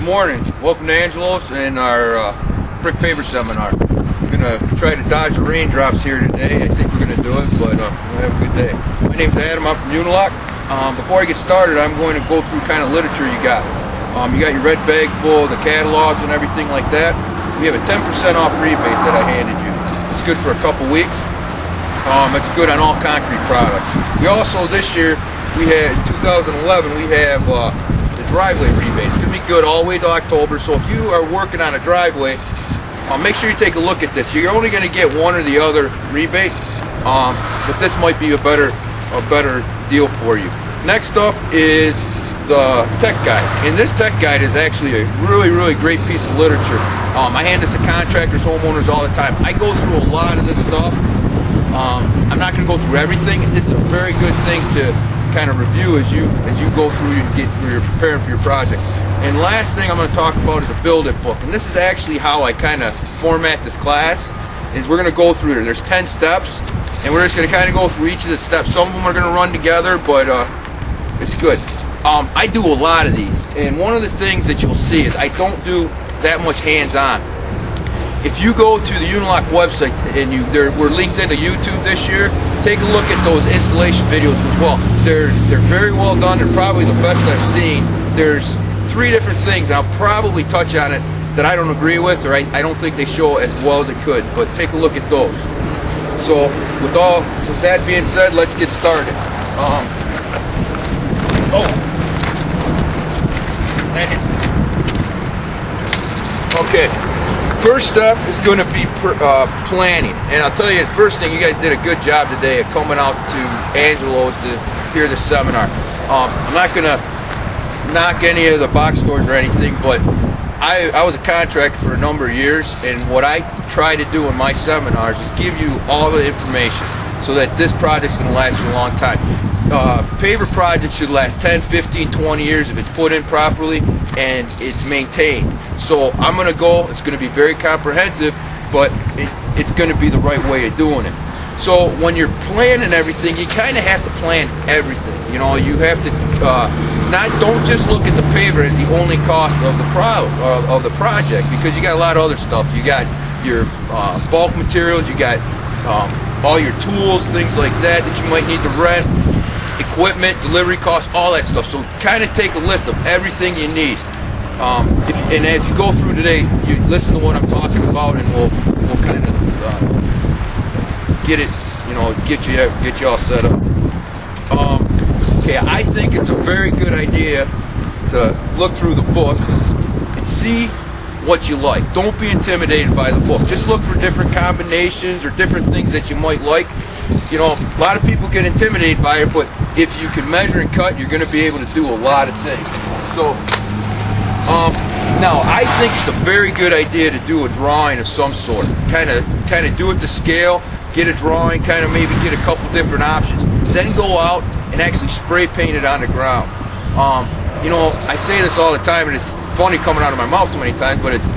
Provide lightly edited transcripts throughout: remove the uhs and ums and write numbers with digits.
morning. Welcome to Angelo's and our brick paver seminar. We're going to try to dodge the raindrops here today. I think we're going to do it, but we'll have a good day. My name's Adam. I'm from Unilock. Before I get started, I'm going to go through kind of literature you got. You got your red bag full of the catalogs and everything like that. We have a 10% off rebate that I handed you. It's good for a couple weeks. It's good on all concrete products. We also, this year, we had, in 2011, we have the driveway rebate. It's going to be good all the way to October, so if you are working on a driveway, make sure you take a look at this. You're only going to get one or the other rebate, but this might be a better deal for you. Next up is the tech guide, and this tech guide is actually a really great piece of literature. I hand this to contractors, homeowners all the time. I go through a lot of this stuff. I'm not going to go through everything. This is a very good thing to kind of review as you go through and you're preparing for your project. And last thing I'm going to talk about is a build it book, and this is actually how I kind of format this class. Is we're going to go through there. There's 10 steps, and we're just going to kind of go through each of the steps. Some of them are going to run together, but it's good. I do a lot of these, and one of the things that you'll see is I don't do that much hands-on. If you go to the Unilock website and we're linked into YouTube this year, take a look at those installation videos as well. They're very well done. They're probably the best I've seen. There's 3 different things, and I'll probably touch on it that I don't agree with, or I don't think they show as well as it could, but take a look at those. So with that being said, let's get started. That hits it. Okay. First step is going to be planning, and I'll tell you the first thing, you guys did a good job today of coming out to Angelo's to hear the seminar. I'm not going to knock any of the box stores or anything, but I was a contractor for a number of years, and what I try to do in my seminars is give you all the information so that this project's going to last you a long time. Paver projects should last 10, 15, 20 years if it's put in properly and it's maintained. So I'm going to go, it's going to be very comprehensive, but it's going to be the right way of doing it. So when you're planning everything, you kind of have to plan everything. You know, you have to don't just look at the paver as the only cost of the project, because you got a lot of other stuff. You got your bulk materials, you got all your tools, things like that you might need to rent, equipment, delivery costs, all that stuff. So kind of take a list of everything you need. And as you go through today, you listen to what I'm talking about, and we'll kind of get it, get you all set up. Okay, I think it's a very good idea to look through the book and see what you like. Don't be intimidated by the book. Just look for different combinations or different things that you might like. You know, a lot of people get intimidated by it, but if you can measure and cut, you're going to be able to do a lot of things. So, now I think it's a very good idea to do a drawing of some sort. Kind of do it to scale, get a drawing, kind of maybe get a couple different options. Then go out and actually spray paint it on the ground. You know, I say this all the time, and it's funny coming out of my mouth so many times, but it's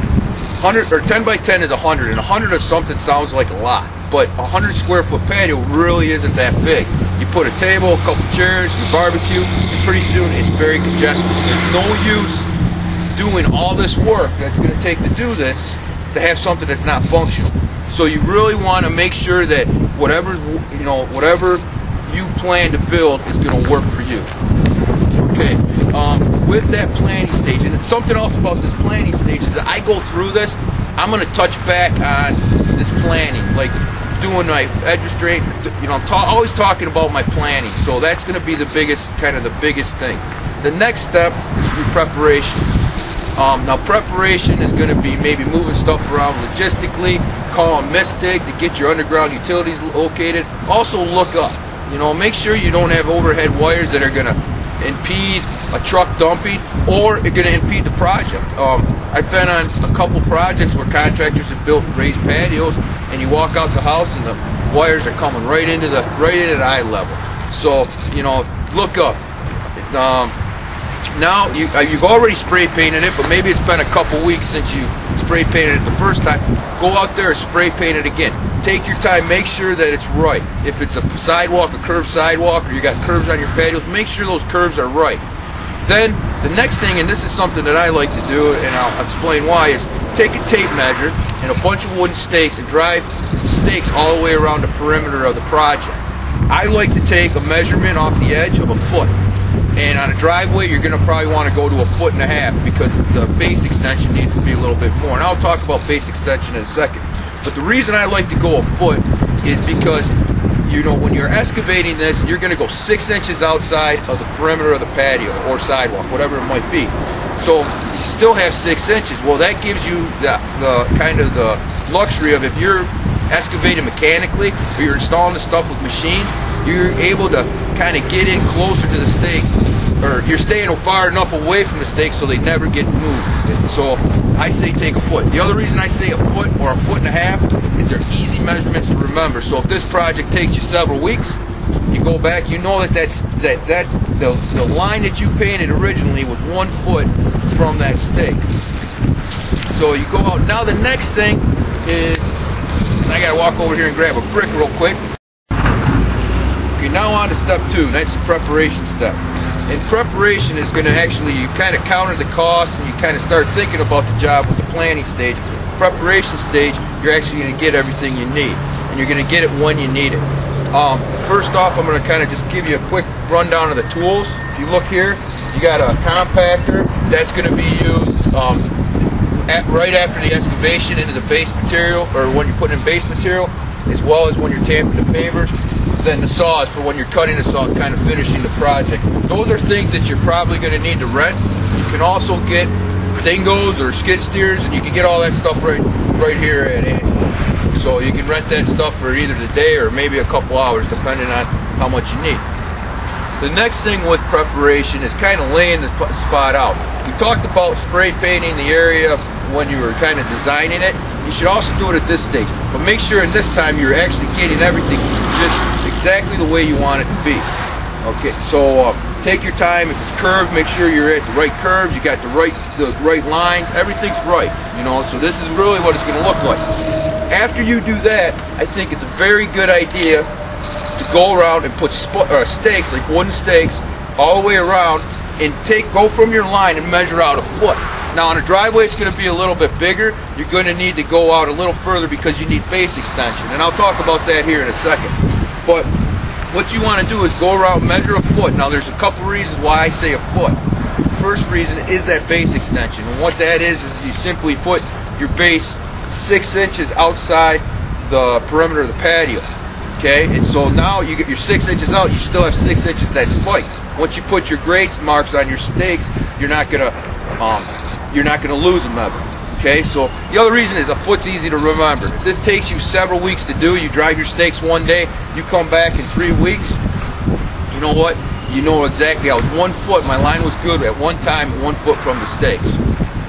100 or 10 by 10 is 100, and 100 of something sounds like a lot, but a 100 square foot patio really isn't that big. You put a table, a couple chairs, your barbecue, and pretty soon it's very congested. There's no use doing all this work that's going to take to do this to have something that's not functional. So you really want to make sure that whatever you plan to build is going to work for you. Okay, with that planning stage, and something else about this planning stage is that I go through this, I'm going to touch back on this planning, like doing my edge restraint. I'm always talking about my planning, so that's going to be the biggest thing. The next step is preparation. Now preparation is going to be maybe moving stuff around logistically, calling Mystic to get your underground utilities located. Also look up. Make sure you don't have overhead wires that are going to impede a truck dumping, or it's going to impede the project. I've been on a couple projects where contractors have built raised patios, and you walk out the house and the wires are coming right into eye level. So look up. Now you've already spray painted it, but maybe it's been a couple weeks since you spray painted it the first time. Go out there and spray paint it again. Take your time, make sure that it's right. If it's a sidewalk, a curved sidewalk, or you got curves on your patios, make sure those curves are right. Then the next thing, and this is something that I like to do, and I'll explain why, is take a tape measure and a bunch of wooden stakes and drive stakes all the way around the perimeter of the project. I like to take a measurement off the edge of a foot. And on a driveway, you're going to probably want to go to 1.5 feet because the base extension needs to be a little bit more. And I'll talk about base extension in a second. But the reason I like to go a foot is because, you know, when you're excavating this, you're going to go 6 inches outside of the perimeter of the patio or sidewalk, whatever it might be. So you still have 6 inches. Well, that gives you the kind of the luxury of, if you're excavating mechanically or you're installing the stuff with machines, you're able to kind of get in closer to the stake, or you're staying far enough away from the stake so they never get moved. So I say take a foot. The other reason I say a foot or 1.5 feet is they're easy measurements to remember. So if this project takes you several weeks, you go back, you know that the line that you painted originally was 1 foot from that stake. So you go out. Now the next thing is, I gotta walk over here and grab a brick real quick. Okay, now on to step 2. That's the preparation step. And preparation is going to actually, you kind of counter the costs and you kind of start thinking about the job with the planning stage. Preparation stage, you're actually going to get everything you need, and you're going to get it when you need it. First off, I'm going to kind of just give you a quick rundown of the tools. If you look here, you got a compactor that's going to be used right after the excavation into the base material, or when you're putting in base material, as well as when you're tamping the pavers. Then the saws for when you're cutting the saws, kind of finishing the project. Those are things that you're probably going to need to rent. You can also get dingos or skid steers, and you can get all that stuff right here at Angelo's. So you can rent that stuff for either the day or maybe a couple hours, depending on how much you need. The next thing with preparation is kind of laying the spot out. We talked about spray painting the area when you were kind of designing it. You should also do it at this stage, but make sure in this time you're actually getting everything just exactly the way you want it to be. Okay, so take your time. If it's curved, make sure you're at the right curves. You got the right lines. Everything's right. You know, so this is really what it's going to look like. After you do that, I think it's a very good idea to go around and put stakes, like wooden stakes, all the way around, and go from your line and measure out 1 foot. Now on a driveway, it's going to be a little bit bigger. You're going to need to go out a little further because you need base extension, and I'll talk about that here in a second. But what you want to do is go around, measure 1 foot. Now there's a couple reasons why I say 1 foot. First reason is that base extension, and what that is you simply put your base 6 inches outside the perimeter of the patio. Okay, and so now you get your 6 inches out. You still have 6 inches that spike. Once you put your grade marks on your stakes, you're not gonna lose them ever. Okay, so the other reason is 1 foot's easy to remember. If this takes you several weeks to do, you drive your stakes one day, you come back in 3 weeks, you know what? You know exactly. I was 1 foot. My line was good at one time, 1 foot from the stakes.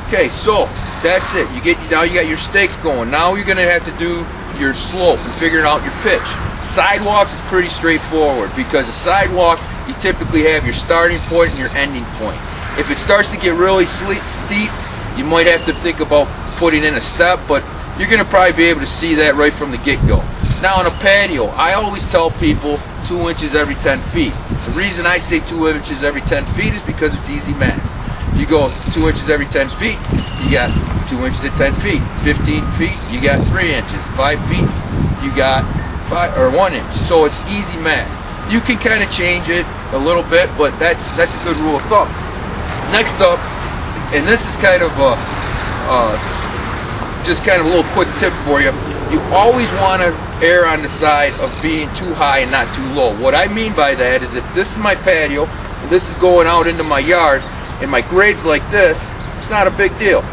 Okay, so that's it. Now you got your stakes going. Now you're gonna have to do your slope and figuring out your pitch. Sidewalks is pretty straightforward because a sidewalk, you typically have your starting point and your ending point. If it starts to get really steep, you might have to think about putting in a step, but you're going to probably be able to see that right from the get-go. Now on a patio, I always tell people 2 inches every 10 feet. The reason I say 2 inches every 10 feet is because it's easy math. If you go 2 inches every 10 feet, you got 2 inches at 10 feet. 15 feet, you got 3 inches. 5 feet, you got 1 inch. So it's easy math. You can kind of change it a little bit, but that's a good rule of thumb. Next up, and this is kind of just kind of a little quick tip for you. You always want to err on the side of being too high and not too low. What I mean by that is, if this is my patio and this is going out into my yard and my grade's like this, it's not a big deal.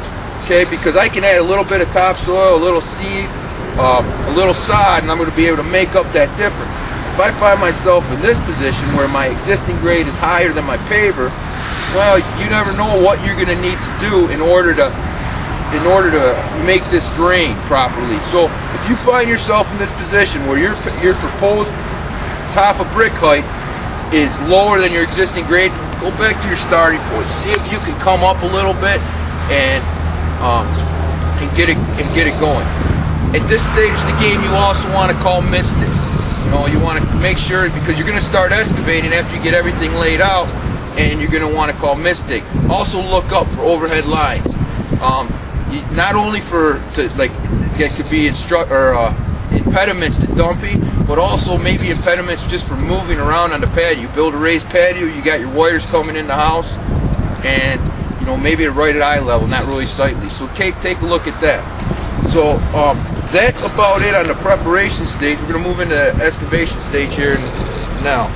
Okay, because I can add a little bit of topsoil, a little seed, a little sod, and I'm going to be able to make up that difference. If I find myself in this position where my existing grade is higher than my paver, well, you never know what you're going to need to do in order to make this drain properly. So if you find yourself in this position where your proposed top of brick height is lower than your existing grade, go back to your starting point. See if you can come up a little bit and get it going. At this stage of the game, you also want to call mist it. You know, you want to make sure, because you're going to start excavating after you get everything laid out. and you're going to want to call Mystic. Also look up for overhead lines. Not only it could be impediments to dumping, but also maybe impediments just for moving around on the patio. You build a raised patio, you got your wires coming in the house, and maybe right at eye level, not really sightly. So take a look at that. So that's about it on the preparation stage. We're going to move into the excavation stage here now.